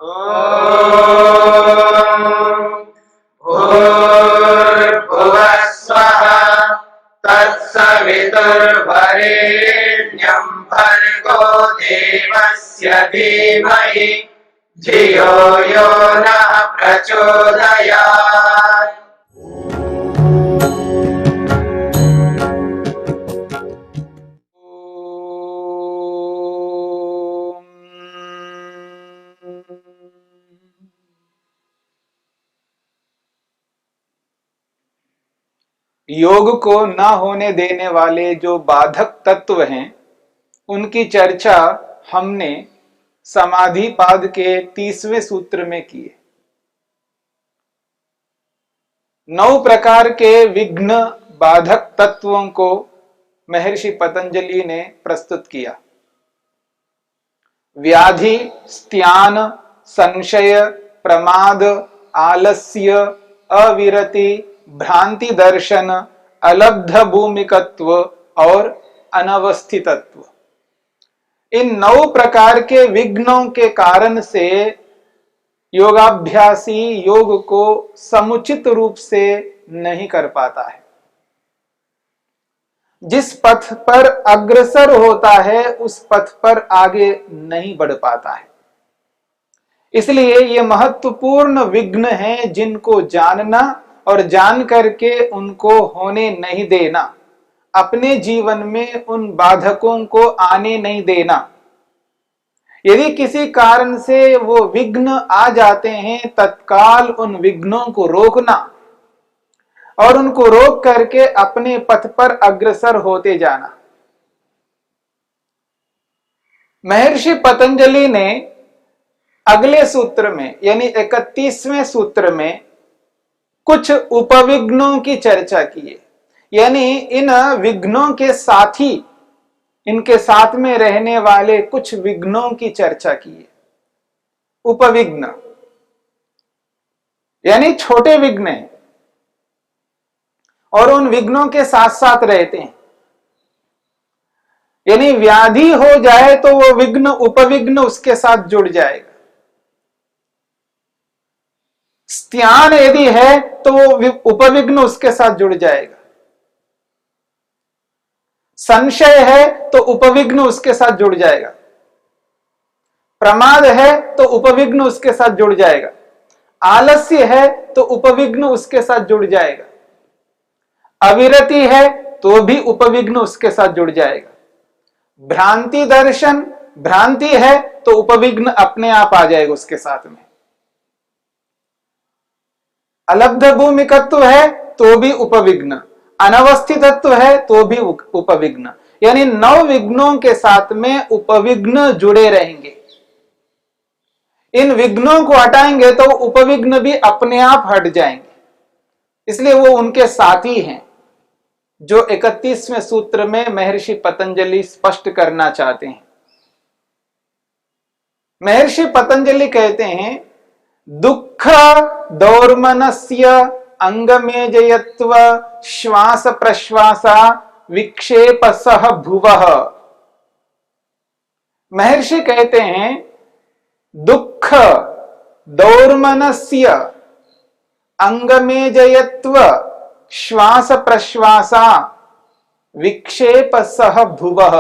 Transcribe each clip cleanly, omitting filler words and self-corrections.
भूर्भुवः स्वः तत्सवितुर्वरेण्यं भर्गो देवस्य धीमहि धियो यो नः प्रचोदयात्। योग को न होने देने वाले जो बाधक तत्व हैं उनकी चर्चा हमने समाधि पाद के 30वें सूत्र में की है। 9 प्रकार के विघ्न बाधक तत्वों को महर्षि पतंजलि ने प्रस्तुत किया। व्याधि, स्त्यान, संशय, प्रमाद, आलस्य, अविरति, भ्रांति दर्शन, अलब्ध भूमिकत्व और अनवस्थितत्व, इन 9 प्रकार के विघ्नों के कारण से योगाभ्यासी योग को समुचित रूप से नहीं कर पाता है। जिस पथ पर अग्रसर होता है उस पथ पर आगे नहीं बढ़ पाता है। इसलिए ये महत्वपूर्ण विघ्न हैं जिनको जानना और जान करके उनको होने नहीं देना, अपने जीवन में उन बाधकों को आने नहीं देना। यदि किसी कारण से वो विघ्न आ जाते हैं, तत्काल उन विघ्नों को रोकना और उनको रोक करके अपने पथ पर अग्रसर होते जाना। महर्षि पतंजलि ने अगले सूत्र में यानी 31वें सूत्र में कुछ उपविघ्नों की चर्चा की है। यानी इन विघ्नों के साथी, इनके साथ में रहने वाले कुछ विघ्नों की चर्चा की है। उपविघ्न यानी छोटे विघ्न हैं और उन विघ्नों के साथ साथ रहते हैं। यानी व्याधि हो जाए तो वो विघ्न उपविघ्न उसके साथ जुड़ जाएगा। स्त्यान यदि है तो वो उपविघ्न उसके साथ जुड़ जाएगा। संशय है तो उपविघ्न उसके साथ जुड़ जाएगा। प्रमाद है तो उपविघ्न उसके साथ जुड़ जाएगा। आलस्य है तो उपविघ्न उसके साथ जुड़ जाएगा। अविरति है तो भी उपविघ्न उसके साथ जुड़ जाएगा। भ्रांति दर्शन, भ्रांति है तो उपविघ्न अपने आप आ जाएगा उसके साथ में। अलब्ध भूमिकत्व है तो भी उपविघ्न, अनवस्थितत्व है तो भी उपविघ्न। यानी 9 विघ्नों के साथ में उपविघ्न जुड़े रहेंगे। इन विघ्नों को हटाएंगे तो उपविघ्न भी अपने आप हट जाएंगे। इसलिए वो उनके साथी हैं, जो 31वें सूत्र में महर्षि पतंजलि स्पष्ट करना चाहते हैं। महर्षि पतंजलि कहते हैं, दुख दौर्मनस्य अंगमेजयत्व श्वास प्रश्वासा विक्षेप सह भुवः। महर्षि कहते हैं, दुख दौर्मनस्य अंगमेजयत्व श्वास प्रश्वासा विक्षेप सह भुवः।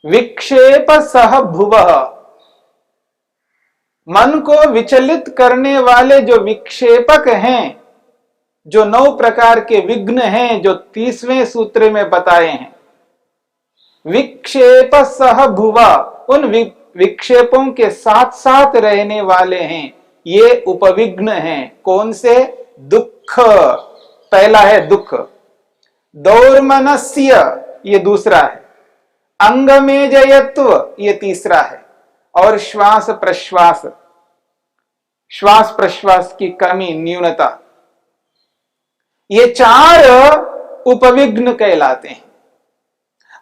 विक्षेप सह भुवः, मन को विचलित करने वाले जो विक्षेपक हैं, जो 9 प्रकार के विघ्न हैं जो 30वें सूत्र में बताए हैं, विक्षेप सह भुवा, उन विक्षेपों के साथ साथ रहने वाले हैं। ये उपविघ्न हैं। कौन से? दुख, पहला है दुख। दौर्मनस्य, ये दूसरा है। अंगमेजयत्व, ये तीसरा है। और श्वास प्रश्वास, श्वास प्रश्वास की कमी, न्यूनता, ये 4 उपविघ्न कहलाते हैं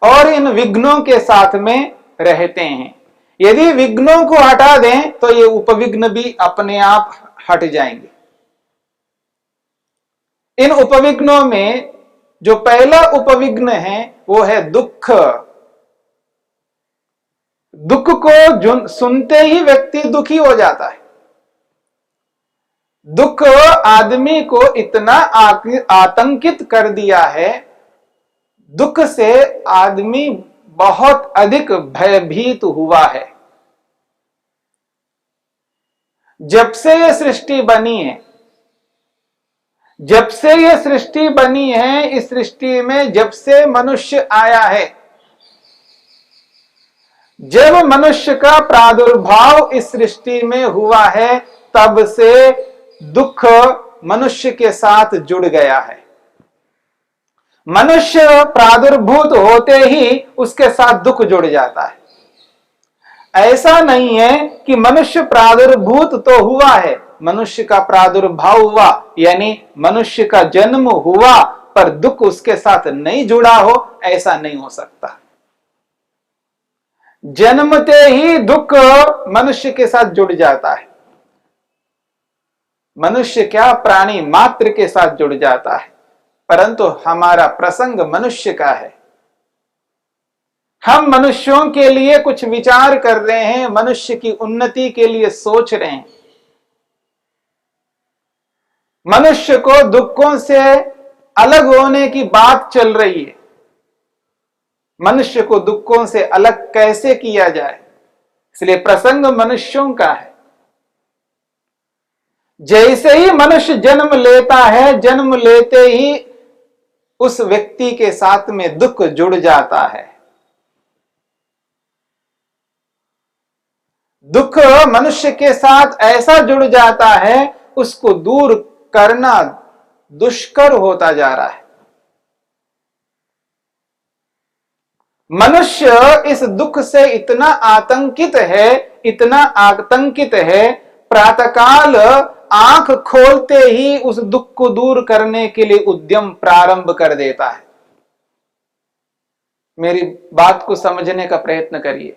और इन विघ्नों के साथ में रहते हैं। यदि विघ्नों को हटा दें तो ये उपविघ्न भी अपने आप हट जाएंगे। इन उपविघ्नों में जो पहला उपविघ्न है वो है दुख। दुख को सुनते ही व्यक्ति दुखी हो जाता है। दुख आदमी को इतना आतंकित कर दिया है, दुख से आदमी बहुत अधिक भयभीत हुआ है। जब से ये सृष्टि बनी है, जब से ये सृष्टि बनी है, इस सृष्टि में जब से मनुष्य आया है, जब मनुष्य का प्रादुर्भाव इस सृष्टि में हुआ है, तब से दुख मनुष्य के साथ जुड़ गया है। मनुष्य प्रादुर्भूत होते ही उसके साथ दुख जुड़ जाता है। ऐसा नहीं है कि मनुष्य प्रादुर्भूत तो हुआ है, मनुष्य का प्रादुर्भाव हुआ यानी मनुष्य का जन्म हुआ, पर दुख उसके साथ नहीं जुड़ा हो, ऐसा नहीं हो सकता। जन्मते ही दुख मनुष्य के साथ जुड़ जाता है। मनुष्य क्या, प्राणी मात्र के साथ जुड़ जाता है। परंतु हमारा प्रसंग मनुष्य का है। हम मनुष्यों के लिए कुछ विचार कर रहे हैं, मनुष्य की उन्नति के लिए सोच रहे हैं। मनुष्य को दुखों से अलग होने की बात चल रही है। मनुष्य को दुखों से अलग कैसे किया जाए, इसलिए प्रसंग मनुष्यों का है। जैसे ही मनुष्य जन्म लेता है, जन्म लेते ही उस व्यक्ति के साथ में दुख जुड़ जाता है। दुख मनुष्य के साथ ऐसा जुड़ जाता है, उसको दूर करना दुष्कर होता जा रहा है। मनुष्य इस दुख से इतना आतंकित है, इतना आतंकित है, प्रातःकाल आंख खोलते ही उस दुख को दूर करने के लिए उद्यम प्रारंभ कर देता है। मेरी बात को समझने का प्रयत्न करिए।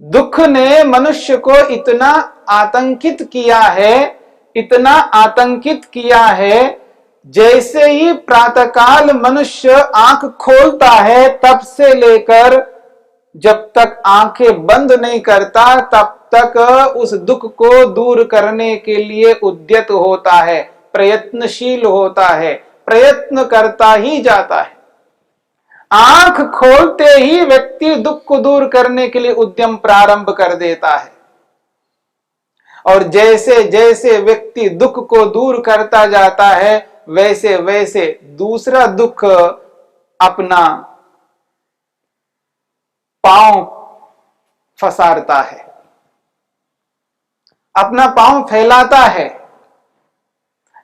दुख ने मनुष्य को इतना आतंकित किया है, इतना आतंकित किया है, जैसे ही प्रातःकाल मनुष्य आंख खोलता है, तब से लेकर जब तक आंखें बंद नहीं करता, तब तक उस दुख को दूर करने के लिए उद्यत होता है, प्रयत्नशील होता है, प्रयत्न करता ही जाता है। आंख खोलते ही व्यक्ति दुख को दूर करने के लिए उद्यम प्रारंभ कर देता है। और जैसे जैसे व्यक्ति दुख को दूर करता जाता है, वैसे वैसे दूसरा दुख अपना पांव फसारता है, अपना पांव फैलाता है।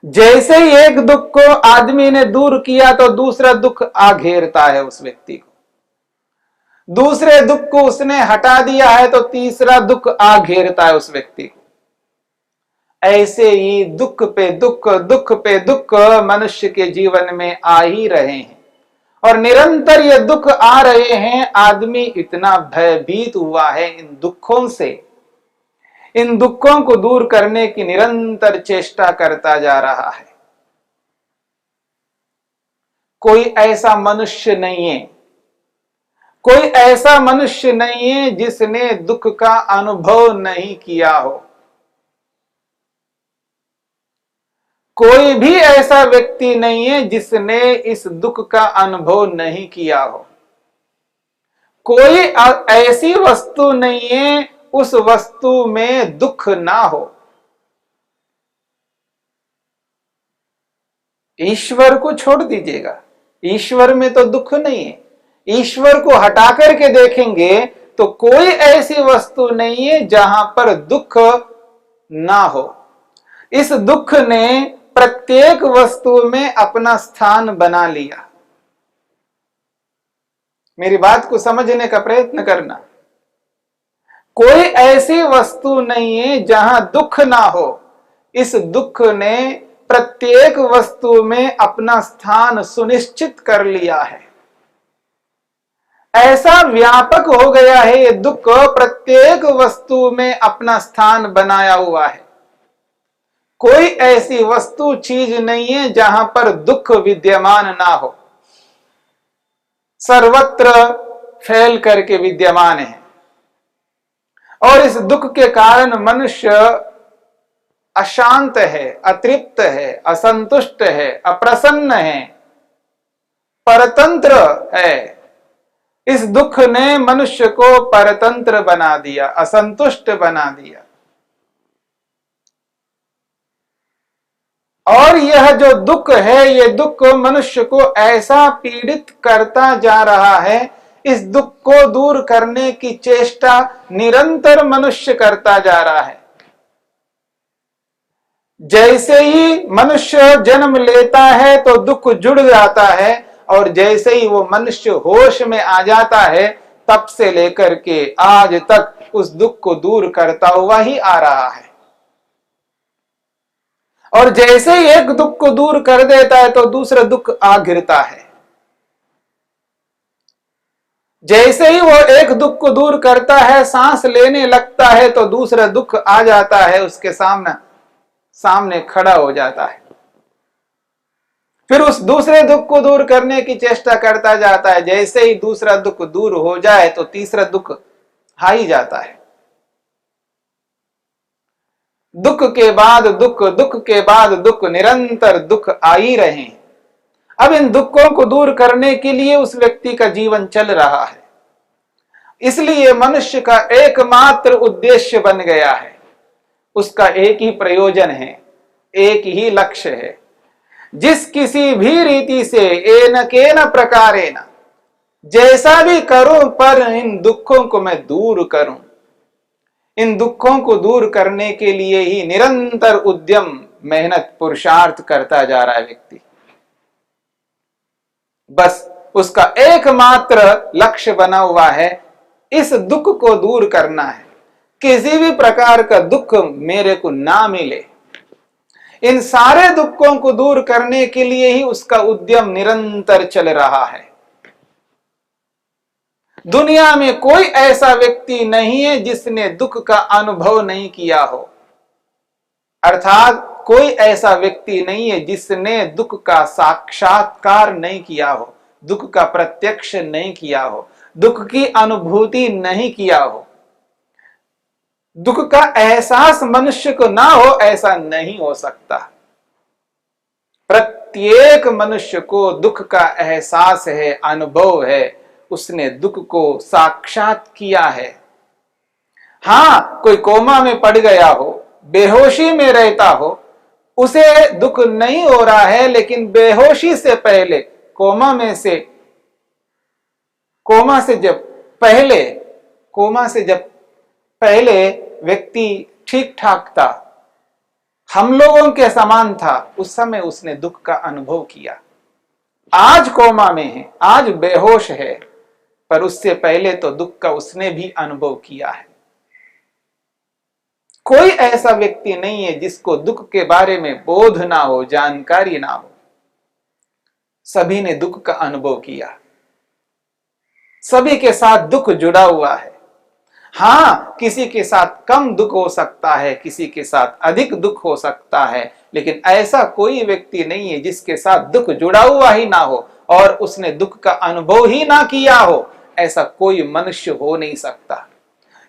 जैसे ही एक दुख को आदमी ने दूर किया, तो दूसरा दुख आ घेरता है उस व्यक्ति को। दूसरे दुख को उसने हटा दिया है, तो तीसरा दुख आ घेरता है उस व्यक्ति को। ऐसे ही दुख पे दुख, दुख पे दुख मनुष्य के जीवन में आ ही रहे हैं, और निरंतर ये दुख आ रहे हैं। आदमी इतना भयभीत हुआ है इन दुखों से, इन दुखों को दूर करने की निरंतर चेष्टा करता जा रहा है। कोई ऐसा मनुष्य नहीं है, कोई ऐसा मनुष्य नहीं है जिसने दुख का अनुभव नहीं किया हो। कोई भी ऐसा व्यक्ति नहीं है जिसने इस दुख का अनुभव नहीं किया हो। कोई ऐसी वस्तु नहीं है उस वस्तु में दुख ना हो। ईश्वर को छोड़ दीजिएगा, ईश्वर में तो दुख नहीं है। ईश्वर को हटा करके देखेंगे तो कोई ऐसी वस्तु नहीं है जहां पर दुख ना हो। इस दुख ने प्रत्येक वस्तु में अपना स्थान बना लिया। मेरी बात को समझने का प्रयत्न करना। कोई ऐसी वस्तु नहीं है जहां दुख ना हो। इस दुख ने प्रत्येक वस्तु में अपना स्थान सुनिश्चित कर लिया है। ऐसा व्यापक हो गया है ये दुख, प्रत्येक वस्तु में अपना स्थान बनाया हुआ है। कोई ऐसी वस्तु चीज नहीं है जहां पर दुख विद्यमान ना हो। सर्वत्र फैल करके विद्यमान है। और इस दुख के कारण मनुष्य अशांत है, अतृप्त है, असंतुष्ट है, अप्रसन्न है, परतंत्र है। इस दुख ने मनुष्य को परतंत्र बना दिया, असंतुष्ट बना दिया। और यह जो दुख है, यह दुख मनुष्य को ऐसा पीड़ित करता जा रहा है, इस दुख को दूर करने की चेष्टा निरंतर मनुष्य करता जा रहा है। जैसे ही मनुष्य जन्म लेता है तो दुख जुड़ जाता है, और जैसे ही वो मनुष्य होश में आ जाता है, तब से लेकर के आज तक उस दुख को दूर करता हुआ ही आ रहा है। और जैसे ही एक दुख को दूर कर देता है तो दूसरा दुख आ गिरता है। जैसे ही वो एक दुख को दूर करता है, सांस लेने लगता है, तो दूसरा दुख आ जाता है, उसके सामने खड़ा हो जाता है। फिर उस दूसरे दुख को दूर करने की चेष्टा करता जाता है। जैसे ही दूसरा दुख दूर हो जाए तो तीसरा दुख आ ही जाता है। दुख के बाद दुख, दुख के बाद दुख, निरंतर दुख आ ही रहे हैं। अब इन दुखों को दूर करने के लिए उस व्यक्ति का जीवन चल रहा है। इसलिए मनुष्य का एकमात्र उद्देश्य बन गया है, उसका एक ही प्रयोजन है, एक ही लक्ष्य है। जिस किसी भी रीति से एन केन प्रकारेण, जैसा भी करूं, पर इन दुखों को मैं दूर करूं। इन दुखों को दूर करने के लिए ही निरंतर उद्यम, मेहनत, पुरुषार्थ करता जा रहा है व्यक्ति। बस उसका एकमात्र लक्ष्य बना हुआ है, इस दुख को दूर करना है। किसी भी प्रकार का दुख मेरे को ना मिले। इन सारे दुखों को दूर करने के लिए ही उसका उद्यम निरंतर चल रहा है। दुनिया में कोई ऐसा व्यक्ति नहीं है जिसने दुख का अनुभव नहीं किया हो। अर्थात कोई ऐसा व्यक्ति नहीं है जिसने दुख का साक्षात्कार नहीं किया हो, दुख का प्रत्यक्ष नहीं किया हो, दुख की अनुभूति नहीं किया हो। दुख का एहसास मनुष्य को ना हो, ऐसा नहीं हो सकता। प्रत्येक मनुष्य को दुख का एहसास है, अनुभव है, उसने दुख को साक्षात किया है। हां, कोई कोमा में पड़ गया हो, बेहोशी में रहता हो, उसे दुख नहीं हो रहा है, लेकिन बेहोशी से पहले, कोमा से जब पहले व्यक्ति ठीक ठाक था, हम लोगों के समान था, उस समय उसने दुख का अनुभव किया। आज कोमा में है, आज बेहोश है, पर उससे पहले तो दुख का उसने भी अनुभव किया है। कोई ऐसा व्यक्ति नहीं है जिसको दुख के बारे में बोध ना हो, जानकारी ना हो। सभी ने दुख का अनुभव किया, सभी के साथ दुख जुड़ा हुआ है। हां, किसी के साथ कम दुख हो सकता है, किसी के साथ अधिक दुख हो सकता है, लेकिन ऐसा कोई व्यक्ति नहीं है जिसके साथ दुख जुड़ा हुआ ही ना हो और उसने दुख का अनुभव ही ना किया हो। ऐसा कोई मनुष्य हो नहीं सकता।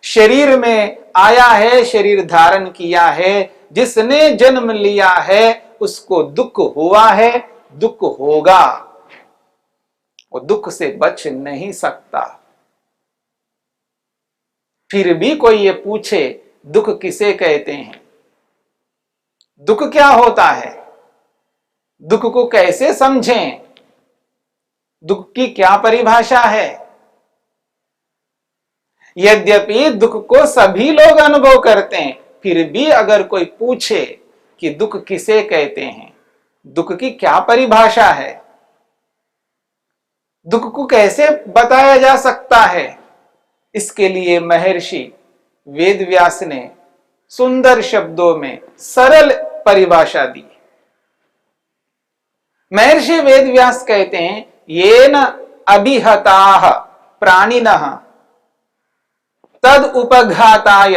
शरीर में आया है, शरीर धारण किया है, जिसने जन्म लिया है उसको दुख हुआ है, दुख होगा, वो दुख से बच नहीं सकता। फिर भी कोई ये पूछे दुख किसे कहते हैं, दुख क्या होता है, दुख को कैसे समझें, दुख की क्या परिभाषा है। यद्यपि दुख को सभी लोग अनुभव करते हैं, फिर भी अगर कोई पूछे कि दुख किसे कहते हैं, दुख की क्या परिभाषा है, दुख को कैसे बताया जा सकता है, इसके लिए महर्षि वेदव्यास ने सुंदर शब्दों में सरल परिभाषा दी। महर्षि वेदव्यास कहते हैं, येन अभिहताः प्राणिनः तद उपघाताय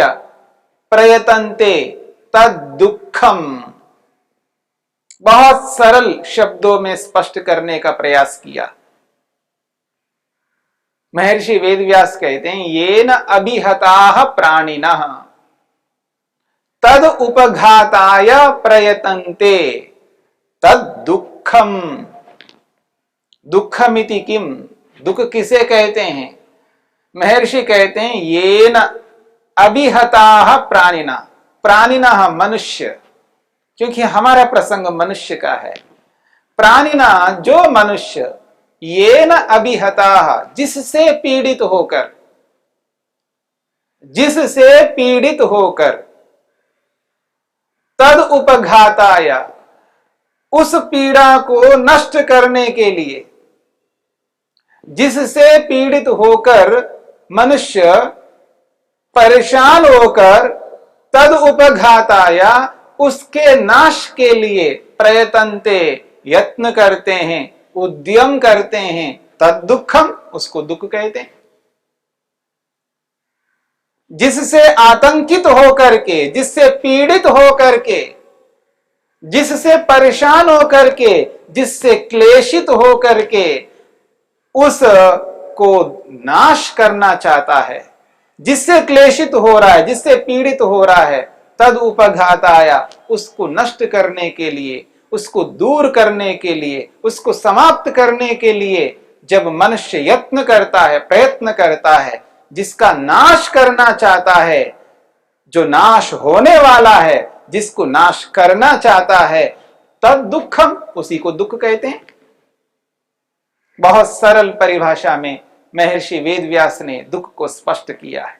प्रयतन्ते तद दुःखम। बहुत सरल शब्दों में स्पष्ट करने का प्रयास किया। महर्षि वेदव्यास कहते हैं येन अभिहताः प्राणिनः तद उपघाताय प्रयतन्ते तद दुःखम। दुःखमिति किम, दुख किसे कहते हैं? महर्षि कहते हैं येन अभिहताः प्राणिनः, प्राणिनः मनुष्य, क्योंकि हमारा प्रसंग मनुष्य का है। प्राणिनः जो मनुष्य, येन अभिहताः जिससे पीड़ित होकर, जिससे पीड़ित होकर, तद उपघाताय उस पीड़ा को नष्ट करने के लिए, जिससे पीड़ित होकर मनुष्य परेशान होकर तद उपघाताय उसके नाश के लिए प्रयतन्ते यत्न करते हैं, उद्यम करते हैं, तद दुःखम उसको दुख कहते हैं। जिससे आतंकित होकर के, जिससे पीड़ित होकर के, जिससे परेशान होकर के, जिससे क्लेशित होकर के उसको नाश करना चाहता है, जिससे क्लेशित हो रहा है, जिससे पीड़ित हो रहा है, तद उपघाताय उसको नष्ट करने के लिए, उसको दूर करने के लिए, उसको समाप्त करने के लिए जब मनुष्य यत्न करता है, प्रयत्न करता है, जिसका नाश करना चाहता है, जो नाश होने वाला है, जिसको नाश करना चाहता है, तद दुःखम उसी को दुख कहते हैं। बहुत सरल परिभाषा में महर्षि वेदव्यास ने दुख को स्पष्ट किया है।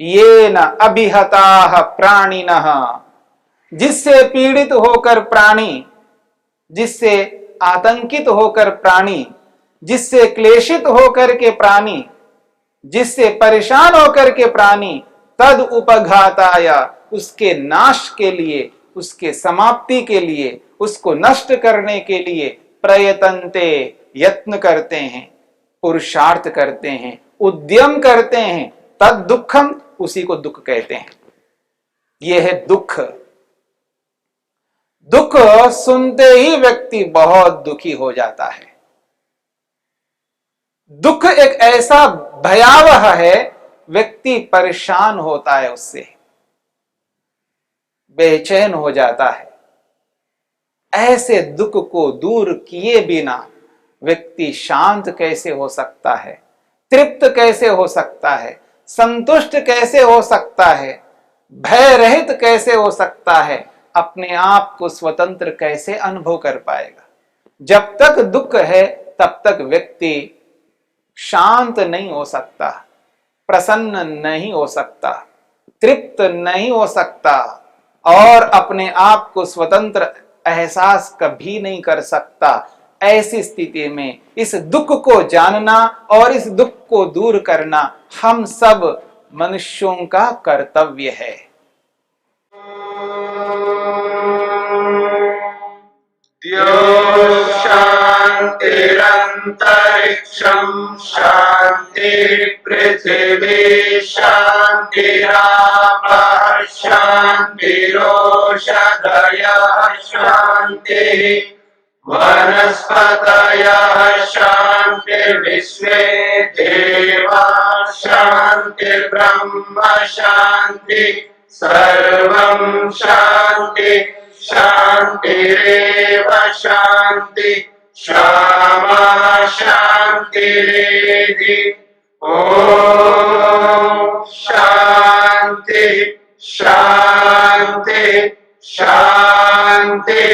येन अभिहताः प्राणिनः, जिससे पीड़ित होकर प्राणी, जिससे आतंकित होकर प्राणी, जिससे क्लेशित होकर के प्राणी, जिससे परेशान होकर के प्राणी, तद उपघाताय उसके नाश के लिए, उसके समाप्ति के लिए, उसको नष्ट करने के लिए प्रयतन्ते यत्न करते हैं, पुरुषार्थ करते हैं, उद्यम करते हैं, तद दुःखम उसी को दुख कहते हैं। यह है दुख। दुख सुनते ही व्यक्ति बहुत दुखी हो जाता है। दुख एक ऐसा भयावह है, व्यक्ति परेशान होता है, उससे बेचैन हो जाता है। ऐसे दुख को दूर किए बिना व्यक्ति शांत कैसे हो सकता है, तृप्त कैसे हो सकता है, संतुष्ट कैसे हो सकता है, भय रहित कैसे हो सकता है, अपने आप को स्वतंत्र कैसे अनुभव कर पाएगा? जब तक दुख है तब तक व्यक्ति शांत नहीं हो सकता, प्रसन्न नहीं हो सकता, तृप्त नहीं हो सकता और अपने आप को स्वतंत्र एहसास कभी नहीं कर सकता। ऐसी स्थिति में इस दुख को जानना और इस दुख को दूर करना हम सब मनुष्यों का कर्तव्य है। शांतिरंतरिक्षं शांति पृथिवी शांतिरापः शांतिरोषधयः शांतिः वनस्पतयः शांतिर्विश्वे देवाः शांतिर्ब्रह्म शांति सर्वं शांति शांतिरेव शांति क्षमा शांतिरेधि। ओम शांति शांति शांति।